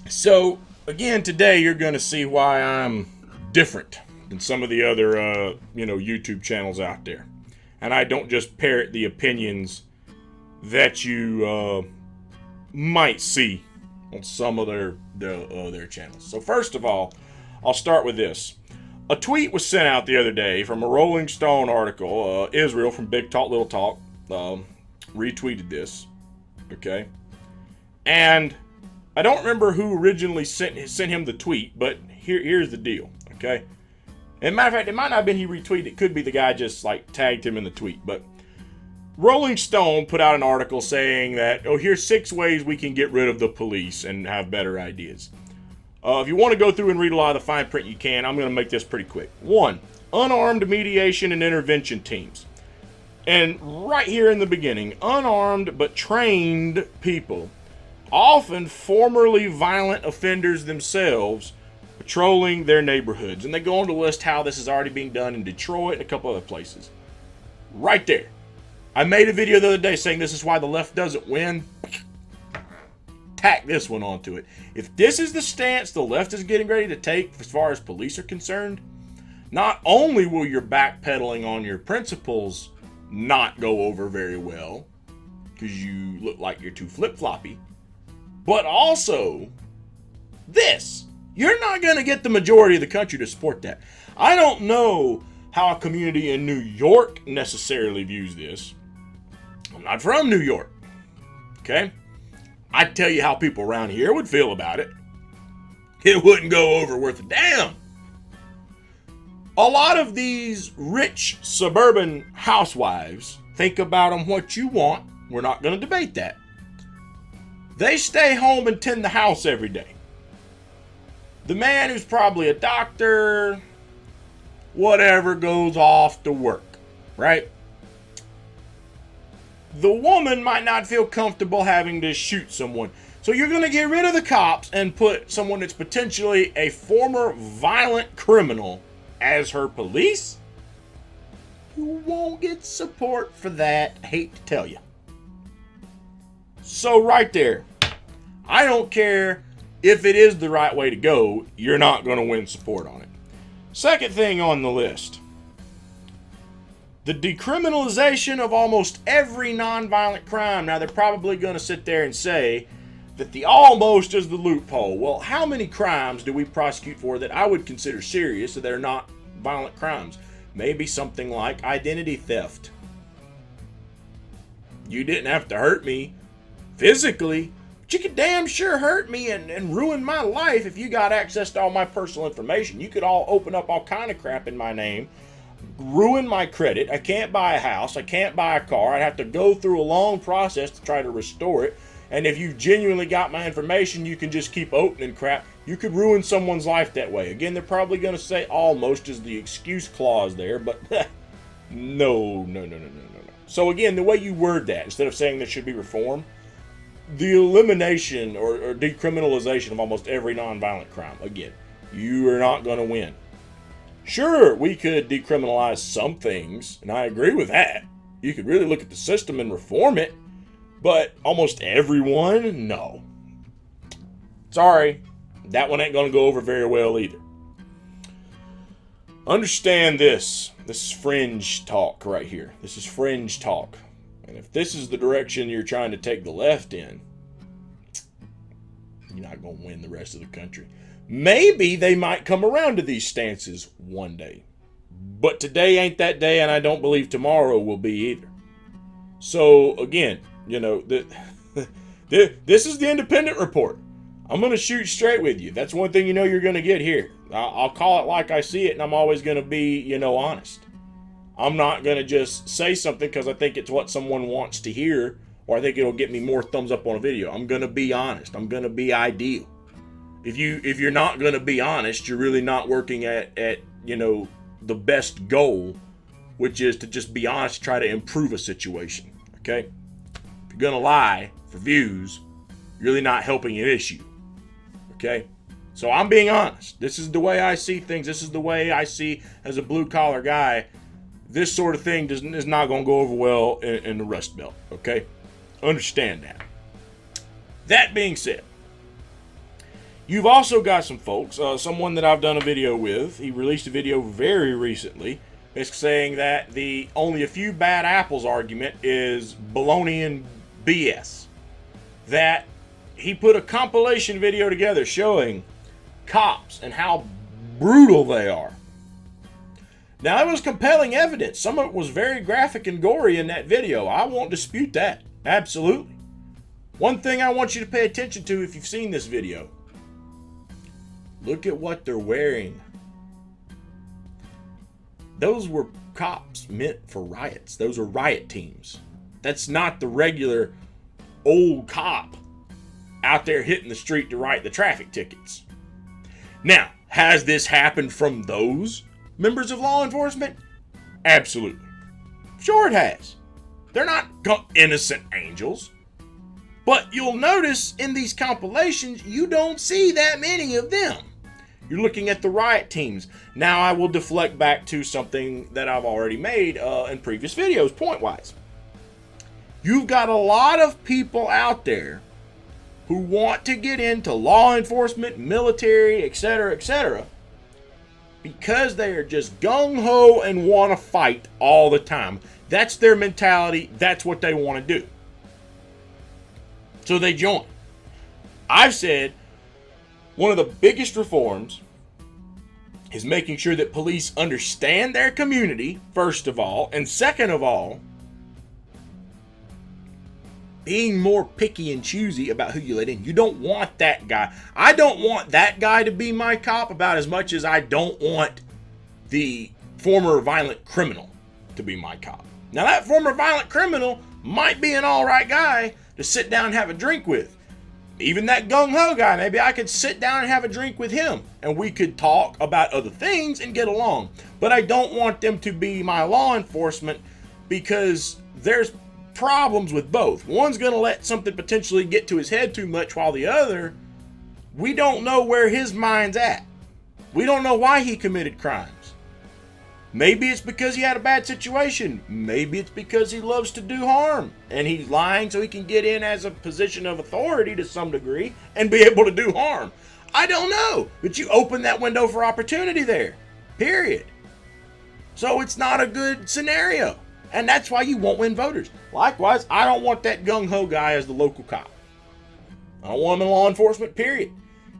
So, again, today you're going to see why I'm different than some of the other, YouTube channels out there. And I don't just parrot the opinions that you might see on some of their channels. So, first of all, I'll start with this. A tweet was sent out the other day from a Rolling Stone article. Israel from Big Talk Little Talk retweeted this. Okay. And I don't remember who originally sent him the tweet, but here's the deal, okay? And matter of fact, it might not have been he retweeted. It could be the guy just like tagged him in the tweet. But Rolling Stone put out an article saying that, here's 6 ways we can get rid of the police and have better ideas. If you want to go through and read a lot of the fine print, you can. I'm going to make this pretty quick. 1, unarmed mediation and intervention teams. And right here in the beginning, unarmed but trained people, often formerly violent offenders themselves, patrolling their neighborhoods. And they go on to list how this is already being done in Detroit and a couple other places. Right there. I made a video the other day saying this is why the left doesn't win. Tack this one onto it. If this is the stance the left is getting ready to take as far as police are concerned, not only will your backpedaling on your principles not go over very well, because you look like you're too flip-floppy, but also this. You're not going to get the majority of the country to support that. I don't know how a community in New York necessarily views this. I'm not from New York. Okay? I'd tell you how people around here would feel about it. It wouldn't go over worth a damn. A lot of these rich suburban housewives, think about them what you want. We're not going to debate that. They stay home and tend the house every day. The man who's probably a doctor, whatever, goes off to work, right? The woman might not feel comfortable having to shoot someone. So you're going to get rid of the cops and put someone that's potentially a former violent criminal as her police? You won't get support for that, hate to tell you. So right there, I don't care if it is the right way to go, you're not going to win support on it. Second thing on the list, the decriminalization of almost every nonviolent crime. Now, they're probably going to sit there and say that the almost is the loophole. Well, how many crimes do we prosecute for that I would consider serious that are not violent crimes? Maybe something like identity theft. You didn't have to hurt me physically, but you could damn sure hurt me and ruin my life if you got access to all my personal information. You could all open up all kind of crap in my name, ruin my credit. I can't buy a house. I can't buy a car. I'd have to go through a long process to try to restore it. And if you genuinely got my information, you can just keep opening crap. You could ruin someone's life that way. Again, they're probably going to say almost is the excuse clause there, but no. So again, the way you word that, instead of saying there should be reform, the elimination or decriminalization of almost every nonviolent crime. Again, you are not going to win. Sure, we could decriminalize some things, and I agree with that. You could really look at the system and reform it, but almost everyone, no. Sorry, that one ain't going to go over very well either. Understand this. This is fringe talk right here. This is fringe talk. And if this is the direction you're trying to take the left in, you're not going to win the rest of the country. Maybe they might come around to these stances one day. But today ain't that day, and I don't believe tomorrow will be either. So, again, this is the independent report. I'm going to shoot straight with you. That's one thing you're going to get here. I'll call it like I see it, and I'm always going to be, honest. I'm not going to just say something because I think it's what someone wants to hear, or I think it'll get me more thumbs up on a video. I'm going to be honest. I'm going to be ideal. If you're not going to be honest, you're really not working at the best goal, which is to just be honest, try to improve a situation. Okay? If you're going to lie for views, you're really not helping an issue. Okay? So I'm being honest. This is the way I see things. This is the way I see, as a blue collar guy, this sort of thing is not going to go over well in the Rust Belt. Okay? Understand that. That being said, You've also got some folks, someone that I've done a video with, he released a video very recently, is saying that the only a few bad apples argument is baloney and BS. That he put a compilation video together showing cops and how brutal they are. Now, it was compelling evidence. Some of it was very graphic and gory in that video. I won't dispute that. Absolutely. One thing I want you to pay attention to if you've seen this video. Look at what they're wearing. Those were cops meant for riots. Those are riot teams. That's not the regular old cop out there hitting the street to write the traffic tickets. Now, has this happened from those members of law enforcement? Absolutely. Sure it has. They're not innocent angels. But you'll notice in these compilations, you don't see that many of them. You're looking at the riot teams. Now I will deflect back to something that I've already made in previous videos, point-wise. You've got a lot of people out there who want to get into law enforcement, military, etc., because they are just gung-ho and want to fight all the time. That's their mentality. That's what they want to do. So they join. I've said one of the biggest reforms is making sure that police understand their community, first of all, and second of all, being more picky and choosy about who you let in. You don't want that guy. I don't want that guy to be my cop about as much as I don't want the former violent criminal to be my cop. Now, that former violent criminal might be an all right guy to sit down and have a drink with. Even that gung-ho guy, maybe I could sit down and have a drink with him and we could talk about other things and get along. But I don't want them to be my law enforcement because there's problems with both. One's going to let something potentially get to his head too much, while the other, we don't know where his mind's at. We don't know why he committed crimes. Maybe it's because he had a bad situation. Maybe it's because he loves to do harm and he's lying so he can get in as a position of authority to some degree and be able to do harm. I don't know, but you open that window for opportunity there, period. So it's not a good scenario. And that's why you won't win voters. Likewise, I don't want that gung-ho guy as the local cop. I don't want him in law enforcement, period.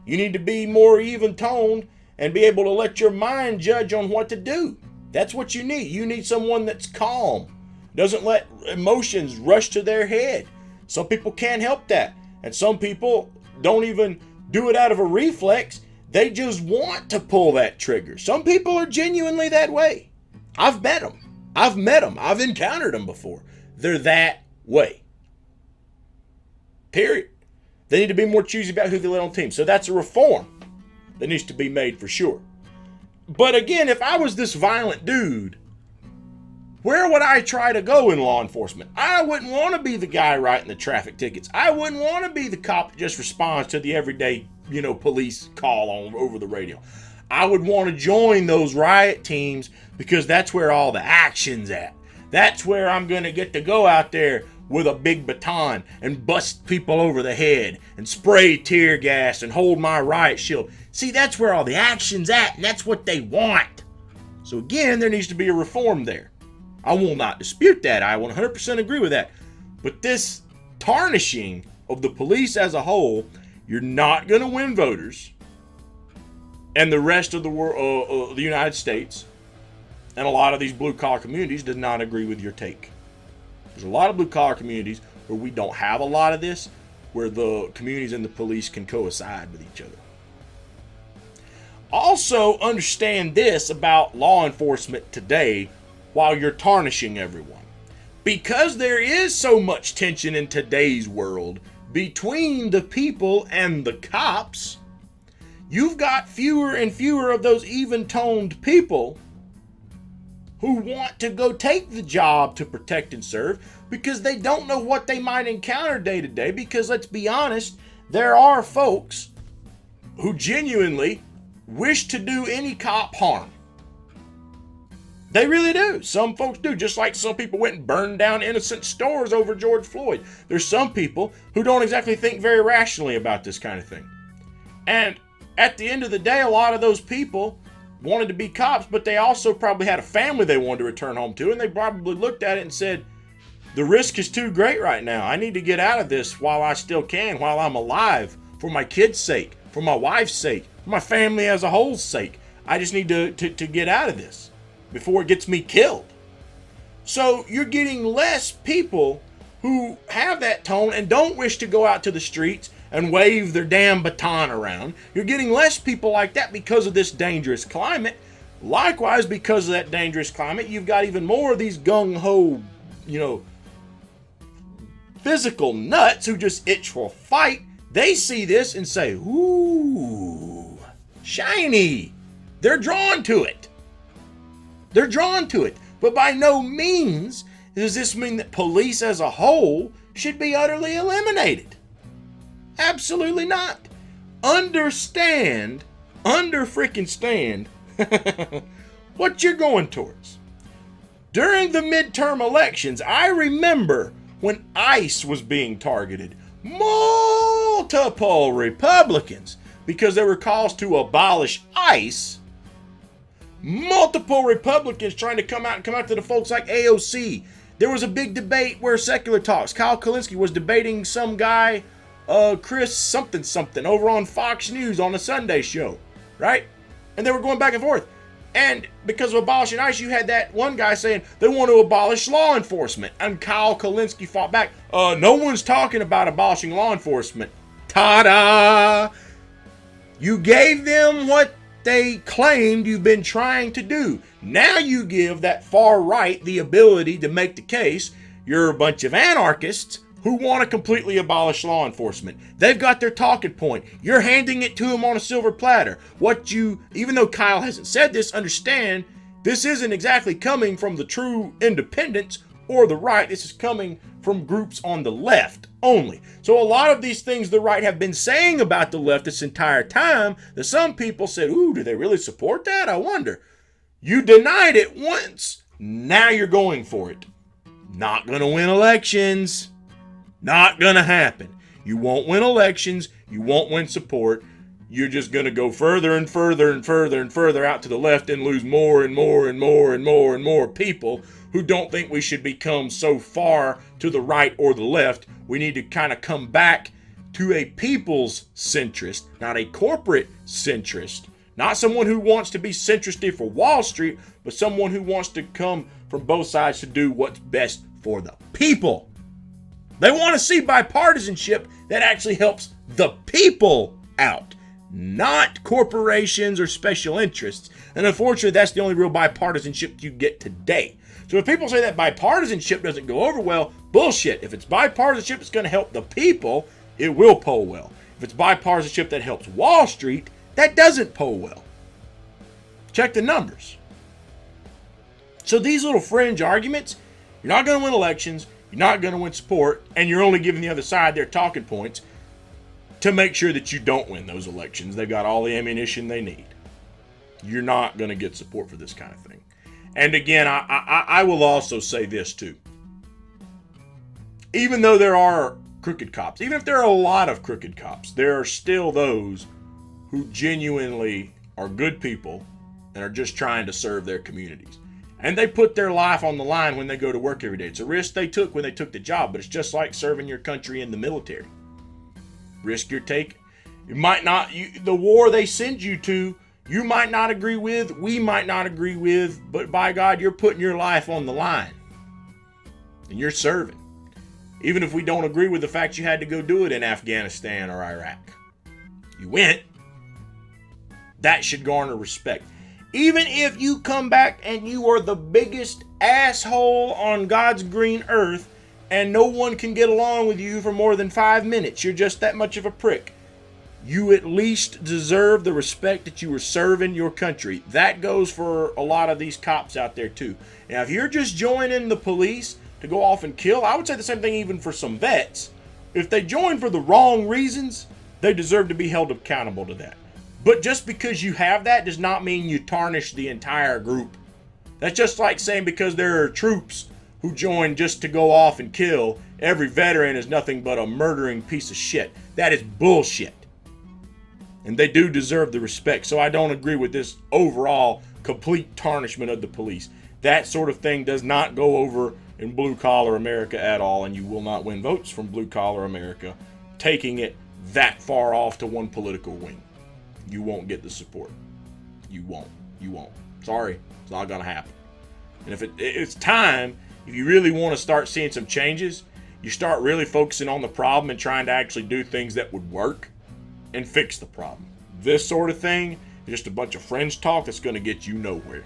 You need to be more even-toned and be able to let your mind judge on what to do. That's what you need. You need someone that's calm, doesn't let emotions rush to their head. Some people can't help that. And some people don't even do it out of a reflex. They just want to pull that trigger. Some people are genuinely that way. I've met them. I've encountered them before. They're that way. Period. They need to be more choosy about who they let on team. So that's a reform that needs to be made for sure. But again, if I was this violent dude, where would I try to go in law enforcement? I wouldn't want to be the guy writing the traffic tickets. I wouldn't want to be the cop that just responds to the everyday, police call on over the radio. I would want to join those riot teams because that's where all the action's at. That's where I'm going to get to go out there with a big baton and bust people over the head and spray tear gas and hold my riot shield. See, that's where all the action's at, and that's what they want. So again, there needs to be a reform there. I will not dispute that. I 100% agree with that. But this tarnishing of the police as a whole, you're not going to win voters. And the rest of the world, the United States, and a lot of these blue-collar communities does not agree with your take. There's a lot of blue-collar communities where we don't have a lot of this, where the communities and the police can coincide with each other. Also, understand this about law enforcement today while you're tarnishing everyone. Because there is so much tension in today's world between the people and the cops, you've got fewer and fewer of those even-toned people who want to go take the job to protect and serve because they don't know what they might encounter day to day. Because let's be honest, there are folks who genuinely wish to do any cop harm. They really do. Some folks do, just like some people went and burned down innocent stores over George Floyd. There's some people who don't exactly think very rationally about this kind of thing. And at the end of the day, a lot of those people wanted to be cops, but they also probably had a family they wanted to return home to, and they probably looked at it and said, the risk is too great right now. I need to get out of this while I still can, while I'm alive, for my kids' sake, for my wife's sake, for my family as a whole's sake. I just need to get out of this before it gets me killed. So you're getting less people who have that tone and don't wish to go out to the streets and wave their damn baton around. You're getting less people like that because of this dangerous climate. Likewise, because of that dangerous climate, you've got even more of these gung-ho, physical nuts who just itch for a fight. They see this and say, ooh, shiny. They're drawn to it. They're drawn to it. But by no means does this mean that police as a whole should be utterly eliminated. Absolutely not. Understand what you're going towards. During the midterm elections, I remember when ICE was being targeted. Multiple Republicans, because there were calls to abolish ICE. Multiple Republicans trying to come out to the folks like AOC. There was a big debate where Secular Talks, Kyle Kulinski was debating some guy, Chris something over on Fox News on a Sunday show, right? And they were going back and forth. And because of abolishing ICE, you had that one guy saying they want to abolish law enforcement. And Kyle Kulinski fought back. No one's talking about abolishing law enforcement. Ta-da! You gave them what they claimed you've been trying to do. Now you give that far right the ability to make the case you're a bunch of anarchists who want to completely abolish law enforcement. They've got their talking point. You're handing it to them on a silver platter. Even though Kyle hasn't said this, understand this isn't exactly coming from the true independents or the right. This is coming from groups on the left only. So a lot of these things the right have been saying about the left this entire time, that some people said, ooh, do they really support that? I wonder. You denied it once. Now you're going for it. Not going to win elections. Not gonna happen. You won't win elections. You won't win support. You're just gonna go further and further and further and further out to the left and lose more and more and more and more and more people who don't think we should become so far to the right or the left. We need to kind of come back to a people's centrist, not a corporate centrist. Not someone who wants to be centristy for Wall Street, but someone who wants to come from both sides to do what's best for the people. They want to see bipartisanship that actually helps the people out, not corporations or special interests. And unfortunately, that's the only real bipartisanship you get today. So if people say that bipartisanship doesn't go over well, bullshit. If it's bipartisanship that's going to help the people, it will poll well. If it's bipartisanship that helps Wall Street, that doesn't poll well. Check the numbers. So these little fringe arguments, you're not going to win elections, you're not going to win support, and you're only giving the other side their talking points to make sure that you don't win those elections. They've got all the ammunition they need. You're not going to get support for this kind of thing. And again, I will also say this too. Even though there are crooked cops, even if there are a lot of crooked cops, there are still those who genuinely are good people and are just trying to serve their communities. And they put their life on the line when they go to work every day. It's a risk they took when they took the job, but it's just like serving your country in the military. Risk you're taking. The war they send you to, you might not agree with, we might not agree with, but by God, you're putting your life on the line. And you're serving. Even if we don't agree with the fact you had to go do it in Afghanistan or Iraq. You went. That should garner respect. Even if you come back and you are the biggest asshole on God's green earth and no one can get along with you for more than 5 minutes, you're just that much of a prick, you at least deserve the respect that you were serving your country. That goes for a lot of these cops out there too. Now, if you're just joining the police to go off and kill, I would say the same thing even for some vets. If they join for the wrong reasons, they deserve to be held accountable to that. But just because you have that does not mean you tarnish the entire group. That's just like saying because there are troops who join just to go off and kill, every veteran is nothing but a murdering piece of shit. That is bullshit. And they do deserve the respect. So I don't agree with this overall complete tarnishment of the police. That sort of thing does not go over in blue collar America at all, and you will not win votes from blue collar America taking it that far off to one political wing. You won't get the support. You won't. You won't. Sorry, it's not gonna happen. And if it's time, if you really want to start seeing some changes, you start really focusing on the problem and trying to actually do things that would work and fix the problem. This sort of thing is just a bunch of fringe talk that's going to get you nowhere.